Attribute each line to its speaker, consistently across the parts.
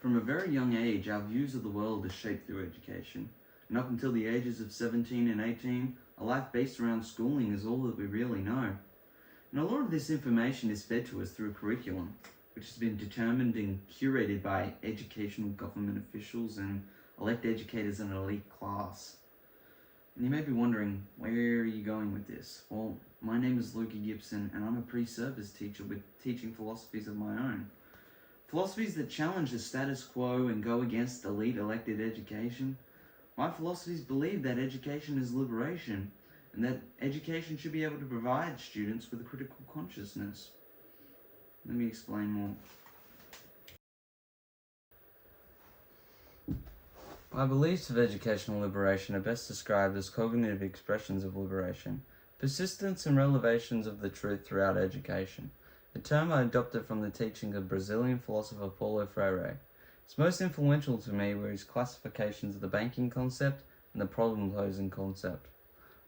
Speaker 1: From a very young age, our views of the world are shaped through education, and up until the ages of 17 and 18, a life based around schooling is all that we really know. And a lot of this information is fed to us through a curriculum, which has been determined and curated by educational government officials and elect educators in an elite class. And you may be wondering, where are you going with this? Well, my name is Loki Gibson, and I'm a pre-service teacher with teaching philosophies of my own. Philosophies that challenge the status quo and go against elite elected education. My philosophies believe that education is liberation, and that education should be able to provide students with a critical consciousness. Let me explain more. My beliefs of educational liberation are best described as cognitive expressions of liberation, persistence and revelations of the truth throughout education. A term I adopted from the teaching of Brazilian philosopher Paulo Freire. His most influential to me were his classifications of the banking concept and the problem-posing concept.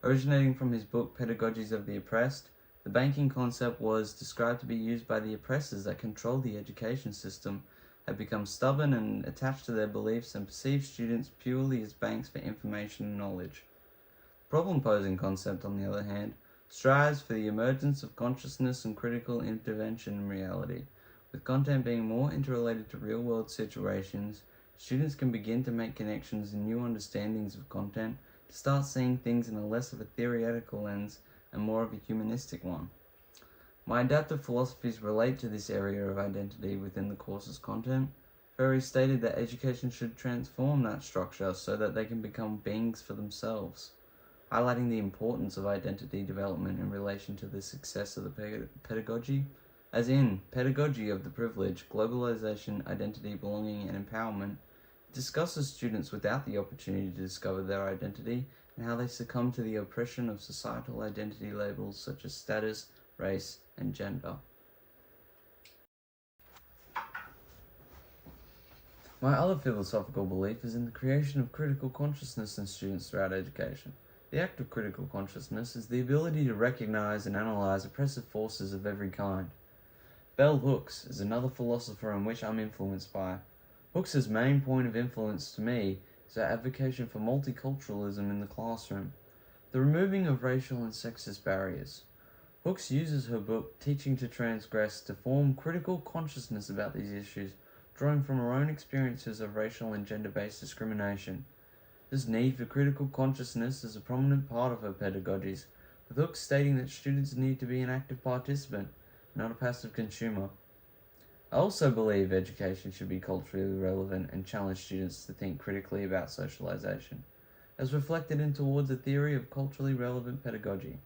Speaker 1: Originating from his book Pedagogies of the Oppressed, the banking concept was described to be used by the oppressors that controlled the education system, had become stubborn and attached to their beliefs and perceived students purely as banks for information and knowledge. The problem-posing concept, on the other hand, strives for the emergence of consciousness and critical intervention in reality. With content being more interrelated to real-world situations, students can begin to make connections and new understandings of content, to start seeing things in a less of a theoretical lens and more of a humanistic one. My adaptive philosophies relate to this area of identity within the course's content. Freire stated that education should transform that structure so that they can become beings for themselves, highlighting the importance of identity development in relation to the success of the pedagogy, as in pedagogy of the privilege, globalization, identity, belonging, and empowerment. It discusses students without the opportunity to discover their identity and how they succumb to the oppression of societal identity labels such as status, race, and gender. My other philosophical belief is in the creation of critical consciousness in students throughout education. The act of critical consciousness is the ability to recognize and analyze oppressive forces of every kind. Bell Hooks is another philosopher in which I'm influenced by. Hooks' main point of influence to me is her advocacy for multiculturalism in the classroom, the removing of racial and sexist barriers. Hooks uses her book, Teaching to Transgress, to form critical consciousness about these issues, drawing from her own experiences of racial and gender-based discrimination. This need for critical consciousness is a prominent part of her pedagogies, with Hooks stating that students need to be an active participant, not a passive consumer. I also believe education should be culturally relevant and challenge students to think critically about socialization, as reflected in towards a theory of culturally relevant pedagogy.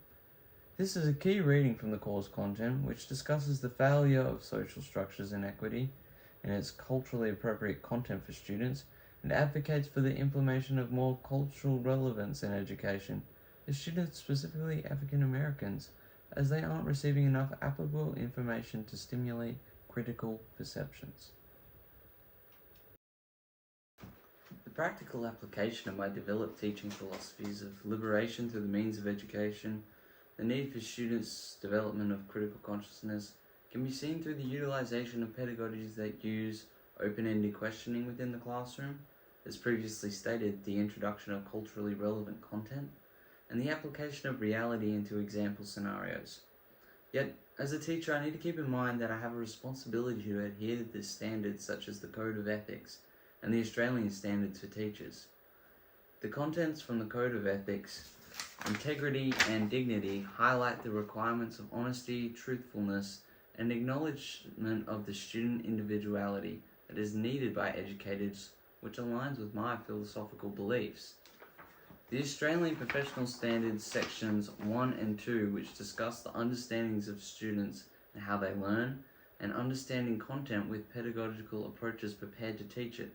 Speaker 1: This is a key reading from the course content, which discusses the failure of social structures and equity in its culturally appropriate content for students, and advocates for the implementation of more cultural relevance in education, for students, specifically African Americans, as they aren't receiving enough applicable information to stimulate critical perceptions. The practical application of my developed teaching philosophies of liberation through the means of education, the need for students' development of critical consciousness, can be seen through the utilization of pedagogies that use open-ended questioning within the classroom, as previously stated, the introduction of culturally relevant content, and the application of reality into example scenarios. Yet, as a teacher, I need to keep in mind that I have a responsibility to adhere to standards such as the Code of Ethics and the Australian Standards for Teachers. The contents from the Code of Ethics, integrity and dignity, highlight the requirements of honesty, truthfulness, and acknowledgement of the student individuality that is needed by educators, which aligns with my philosophical beliefs. The Australian Professional Standards sections 1 and 2, which discuss the understandings of students and how they learn, and understanding content with pedagogical approaches prepared to teach it,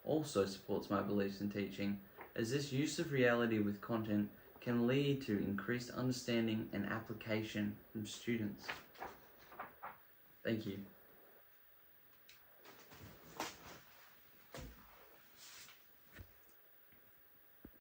Speaker 1: also supports my beliefs in teaching, as this use of reality with content can lead to increased understanding and application from students. Thank you.